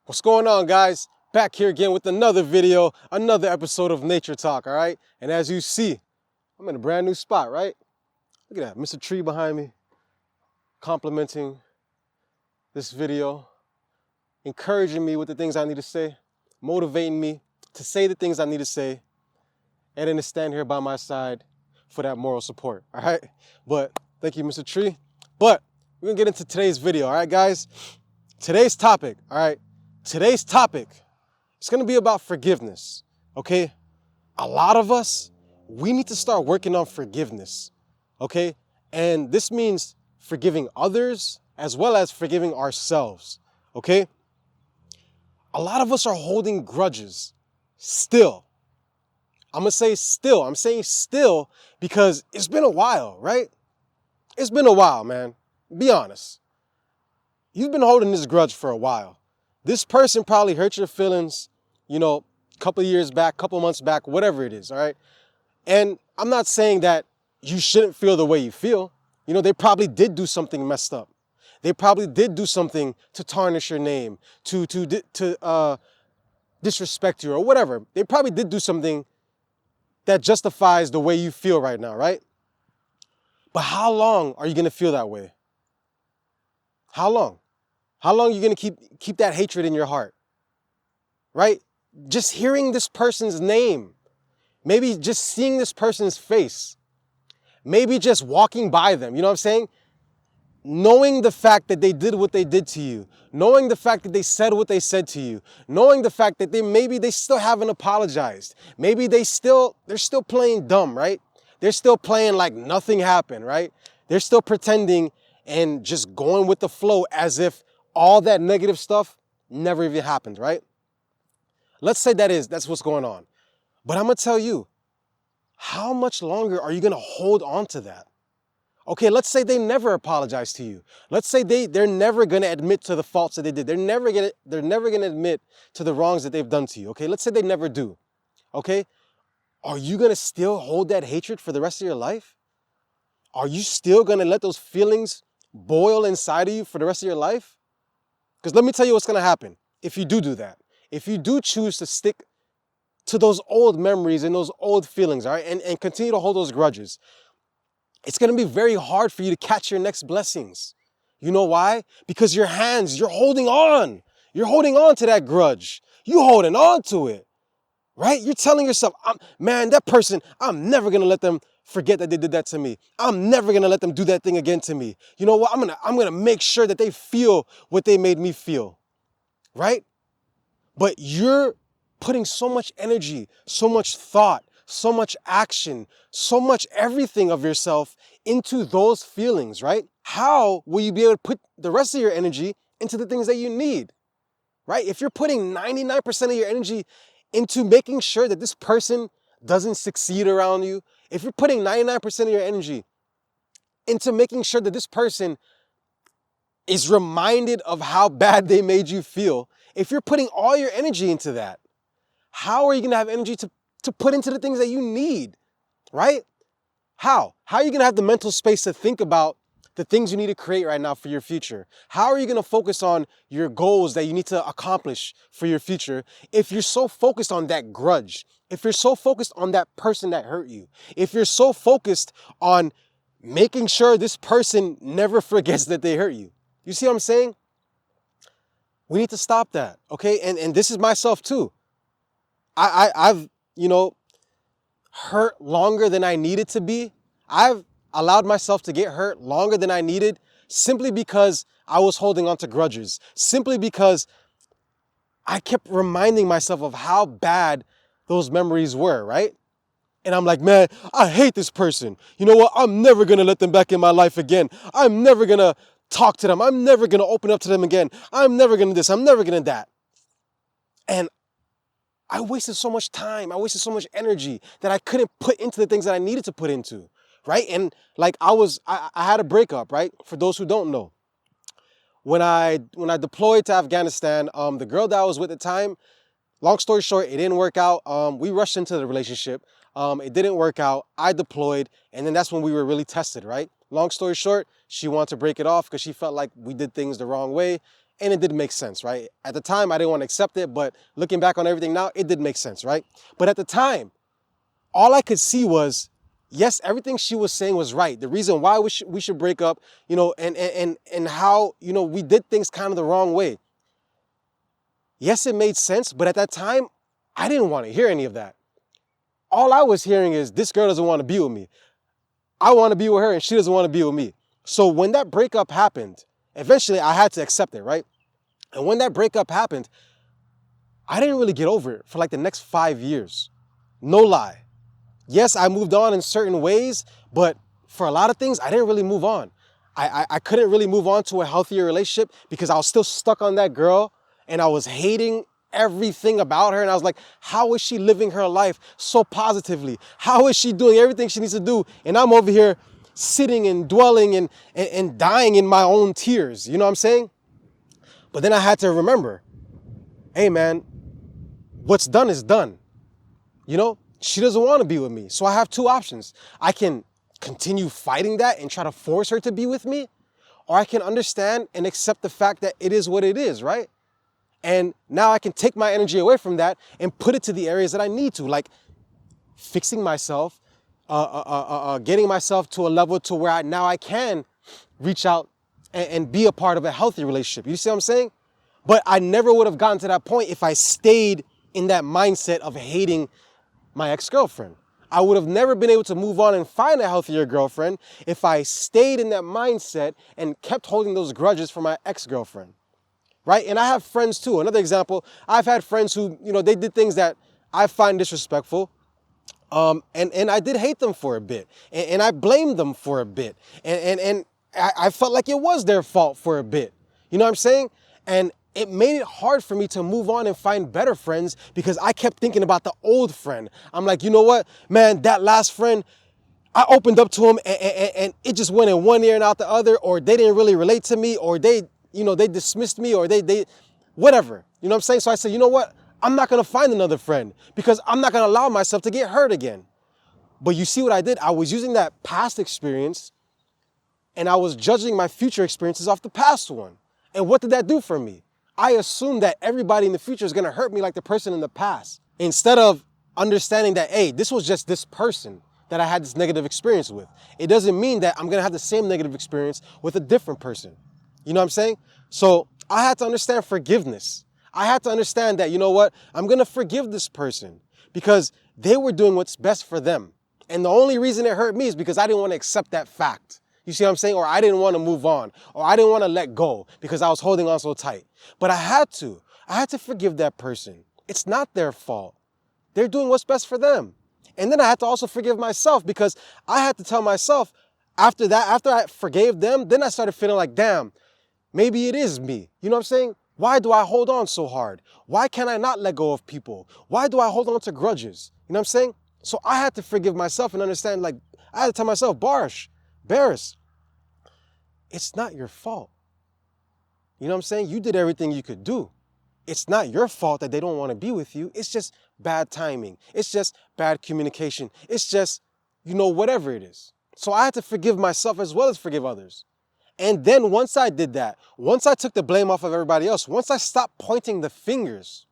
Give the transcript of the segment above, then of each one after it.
What's going on, guys? Back here again with another video, another episode of Nature Talk, all right? And as you see, I'm in a brand new spot, right? Look at that, Mr. Tree behind me, complimenting this video, encouraging me with the things I need to say, motivating me to say the things I need to say, and then to stand here by my side for that moral support, all right? But thank you, Mr. Tree. But we're gonna get into today's video, all right, guys? Today's topic, all right? Today's topic is going to be about forgiveness, okay? A lot of us, we need to start working on forgiveness, okay? And this means forgiving others as well as forgiving ourselves, okay? A lot of us are holding grudges still. I'm going to say still. I'm saying still because it's been a while, right? It's been a while, man. Be honest. You've been holding this grudge for a while. This person probably hurt your feelings, you know, a couple of years back, couple months back, whatever it is, all right? And I'm not saying that you shouldn't feel the way you feel. You know, they probably did do something messed up. They probably did do something to tarnish your name, to disrespect you or whatever. They probably did do something that justifies the way you feel right now, right? But how long are you going to feel that way? How long? How long are you going to keep that hatred in your heart, right? Just hearing this person's name, maybe just seeing this person's face, maybe just walking by them, you know what I'm saying? Knowing the fact that they did what they did to you, knowing the fact that they said what they said to you, knowing the fact that maybe they still haven't apologized. Maybe they're still playing dumb, right? They're still playing like nothing happened, right? They're still pretending and just going with the flow as if all that negative stuff never even happened, right? Let's say that's what's going on. But I'm going to tell you, how much longer are you going to hold on to that? Okay, let's say they never apologize to you. Let's say they're never going to admit to the faults that they did. They're never going to admit to the wrongs that they've done to you. Okay, let's say they never do. Okay, are you going to still hold that hatred for the rest of your life? Are you still going to let those feelings boil inside of you for the rest of your life? Because let me tell you what's going to happen if you do that. If you do choose to stick to those old memories and those old feelings, all right, and continue to hold those grudges, it's going to be very hard for you to catch your next blessings. You know why? Because your hands, you're holding on. You're holding on to that grudge. You're holding on to it, right? You're telling yourself, man, that person, I'm never going to let them forget that they did that to me. I'm never going to let them do that thing again to me. You know what? I'm going to make sure that they feel what they made me feel, right? But you're putting so much energy, so much thought, so much action, so much everything of yourself into those feelings, right? How will you be able to put the rest of your energy into the things that you need, right? If you're putting 99% of your energy into making sure that this person doesn't succeed around you, if you're putting 99% of your energy into making sure that this person is reminded of how bad they made you feel, if you're putting all your energy into that, how are you going to have energy to put into the things that you need, right? How? How are you going to have the mental space to think about the things you need to create right now for your future? How are you going to focus on your goals that you need to accomplish for your future if you're so focused on that grudge? If you're so focused on that person that hurt you? If you're so focused on making sure this person never forgets that they hurt you? You see what I'm saying? We need to stop that, okay? And this is myself too. I've, you know, hurt longer than I needed to be. I've allowed myself to get hurt longer than I needed simply because I was holding on to grudges. Simply because I kept reminding myself of how bad those memories were, right? And I'm like, man, I hate this person. You know what? I'm never going to let them back in my life again. I'm never going to talk to them. I'm never going to open up to them again. I'm never going to this. I'm never going to that. And I wasted so much time. I wasted so much energy that I couldn't put into the things that I needed to put into, right? And like I had a breakup, right? For those who don't know. When I deployed to Afghanistan, the girl that I was with at the time, long story short, it didn't work out. We rushed into the relationship. It didn't work out. I deployed, and then that's when we were really tested, right? Long story short, she wanted to break it off because she felt like we did things the wrong way. And it did make sense, right? At the time, I didn't want to accept it, but looking back on everything now, it did make sense, right? But at the time, all I could see was, yes, everything she was saying was right. The reason why we should break up, and how, we did things kind of the wrong way. Yes, it made sense, but at that time, I didn't want to hear any of that. All I was hearing is, this girl doesn't want to be with me. I want to be with her and she doesn't want to be with me. So when that breakup happened, eventually I had to accept it, right? And when that breakup happened, I didn't really get over it for like the next 5 years. No lie. Yes, I moved on in certain ways, but for a lot of things, I didn't really move on. I couldn't really move on to a healthier relationship because I was still stuck on that girl and I was hating everything about her. And I was like, how is she living her life so positively? How is she doing everything she needs to do? And I'm over here sitting and dwelling and dying in my own tears. You know what I'm saying? But then I had to remember, hey man, what's done is done. She doesn't want to be with me. So I have two options. I can continue fighting that and try to force her to be with me, or I can understand and accept the fact that it is what it is, right? And now I can take my energy away from that and put it to the areas that I need to, like fixing myself, getting myself to a level to where now I can reach out and be a part of a healthy relationship. You see what I'm saying? But I never would have gotten to that point if I stayed in that mindset of hating my ex-girlfriend. I would have never been able to move on and find a healthier girlfriend if I stayed in that mindset and kept holding those grudges for my ex-girlfriend. Right? And I have friends too. Another example, I've had friends who, they did things that I find disrespectful. And I did hate them for a bit. And I blamed them for a bit. And I felt like it was their fault for a bit. You know what I'm saying? And it made it hard for me to move on and find better friends because I kept thinking about the old friend. I'm like, you know what, man, that last friend, I opened up to him and it just went in one ear and out the other, or they didn't really relate to me, or they dismissed me, or they whatever. You know what I'm saying? So I said, you know what? I'm not going to find another friend because I'm not going to allow myself to get hurt again. But you see what I did? I was using that past experience and I was judging my future experiences off the past one. And what did that do for me? I assumed that everybody in the future is going to hurt me like the person in the past, instead of understanding that, hey, this was just this person that I had this negative experience with. It doesn't mean that I'm going to have the same negative experience with a different person. You know what I'm saying? So I had to understand forgiveness. I had to understand that, you know what? I'm going to forgive this person because they were doing what's best for them. And the only reason it hurt me is because I didn't want to accept that fact. You see what I'm saying? Or I didn't want to move on, or I didn't want to let go because I was holding on so tight. But I had to forgive that person. It's not their fault. They're doing what's best for them. And then I had to also forgive myself because I had to tell myself after I forgave them, then I started feeling like, damn, maybe it is me. You know what I'm saying? Why do I hold on so hard? Why can't I not let go of people? Why do I hold on to grudges? You know what I'm saying? So I had to forgive myself and understand, like, I had to tell myself, Baris, it's not your fault. You know what I'm saying? You did everything you could do. It's not your fault that they don't want to be with you. It's just bad timing. It's just bad communication. It's just, whatever it is. So I had to forgive myself as well as forgive others. And then once I did that, once I took the blame off of everybody else, once I stopped pointing the fingers,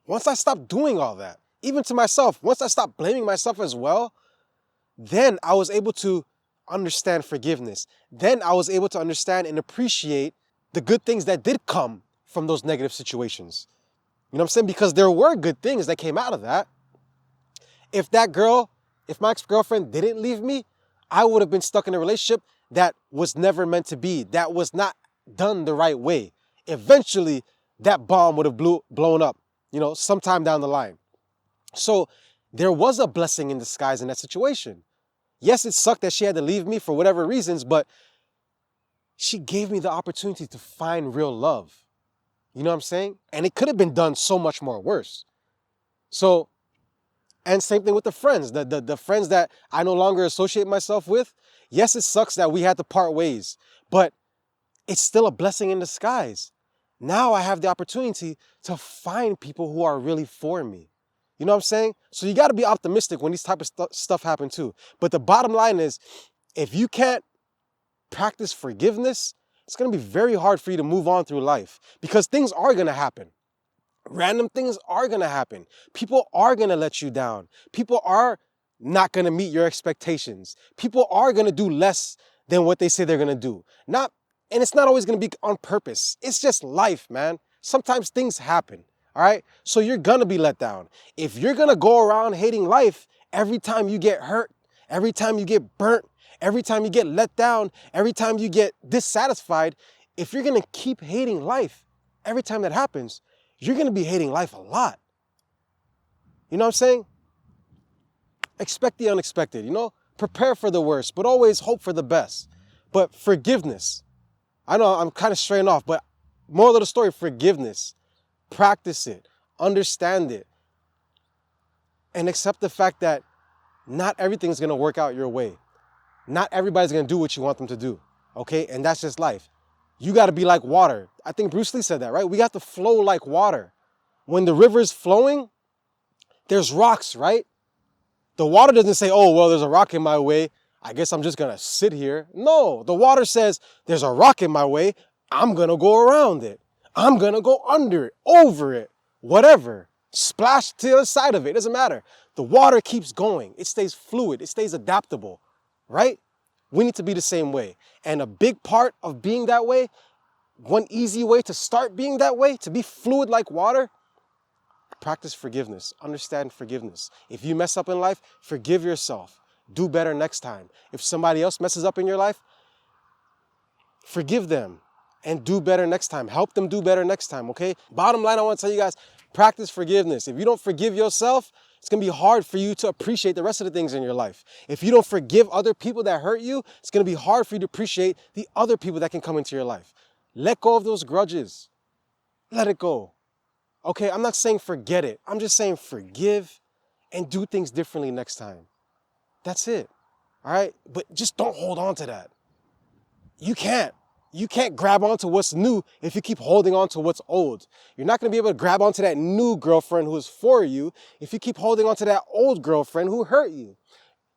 once I stopped doing all that, even to myself, once I stopped blaming myself as well, then I was able to understand forgiveness. Then I was able to understand and appreciate the good things that did come from those negative situations. You know what I'm saying? Because there were good things that came out of that. If my ex-girlfriend didn't leave me, I would have been stuck in a relationship that was never meant to be, that was not done the right way. Eventually, that bomb would have blown up, sometime down the line. So there was a blessing in disguise in that situation. Yes, it sucked that she had to leave me for whatever reasons, but she gave me the opportunity to find real love. You know what I'm saying? And it could have been done so much more worse. So, and same thing with the friends, the friends that I no longer associate myself with. Yes, it sucks that we had to part ways, but it's still a blessing in disguise. Now I have the opportunity to find people who are really for me. You know what I'm saying? So you got to be optimistic when these type of stuff happen too. But the bottom line is, if you can't practice forgiveness, it's going to be very hard for you to move on through life because things are going to happen. Random things are going to happen. People are going to let you down. People are not going to meet your expectations. People are going to do less than what they say they're going to do. And it's not always going to be on purpose. It's just life, man. Sometimes things happen, all right? So you're going to be let down. If you're going to go around hating life every time you get hurt, every time you get burnt, every time you get let down, every time you get dissatisfied, if you're going to keep hating life every time that happens, you're going to be hating life a lot. You know what I'm saying? Expect the unexpected, you know? Prepare for the worst, but always hope for the best. But forgiveness. I know I'm kind of straying off, but moral of the story, forgiveness. Practice it. Understand it. And accept the fact that not everything's going to work out your way. Not everybody's going to do what you want them to do. Okay? And that's just life. You got to be like water. I think Bruce Lee said that, right? We got to flow like water. When the river's flowing, there's rocks, right? The water doesn't say, oh, well, there's a rock in my way. I guess I'm just going to sit here. No, the water says, there's a rock in my way. I'm going to go around it. I'm going to go under it, over it, whatever. Splash to the other side of it. It doesn't matter. The water keeps going. It stays fluid. It stays adaptable, right? We need to be the same way. And a big part of being that way, one easy way to start being that way, to be fluid like water, practice forgiveness. Understand forgiveness. If you mess up in life, forgive yourself. Do better next time. If somebody else messes up in your life, forgive them and do better next time. Help them do better next time, okay? Bottom line, I want to tell you guys, practice forgiveness. If you don't forgive yourself, it's going to be hard for you to appreciate the rest of the things in your life. If you don't forgive other people that hurt you, it's going to be hard for you to appreciate the other people that can come into your life. Let go of those grudges. Let it go. Okay, I'm not saying forget it. I'm just saying forgive and do things differently next time. That's it. All right? But just don't hold on to that. You can't. You can't grab onto what's new if you keep holding on to what's old. You're not going to be able to grab onto that new girlfriend who is for you if you keep holding onto that old girlfriend who hurt you.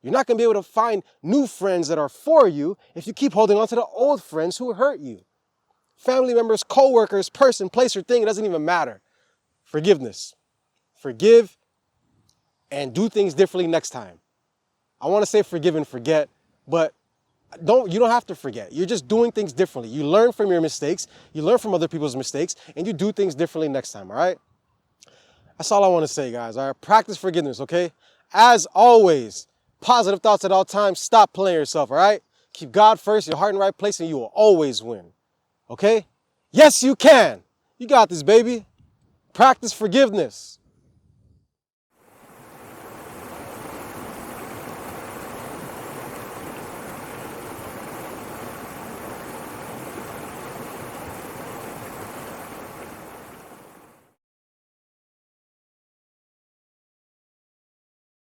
You're not going to be able to find new friends that are for you if you keep holding onto the old friends who hurt you. Family members, co-workers, person, place, or thing, it doesn't even matter. Forgiveness. Forgive and do things differently next time. I want to say forgive and forget, but you don't have to forget. You're just doing things differently. You learn from your mistakes, you learn from other people's mistakes, and you do things differently next time, all right? That's all I want to say, guys, all right? Practice forgiveness, okay? As always, positive thoughts at all times. Stop playing yourself, all right? Keep God first, your heart in the right place, and you will always win, okay? Yes, you can. You got this, baby. Practice forgiveness.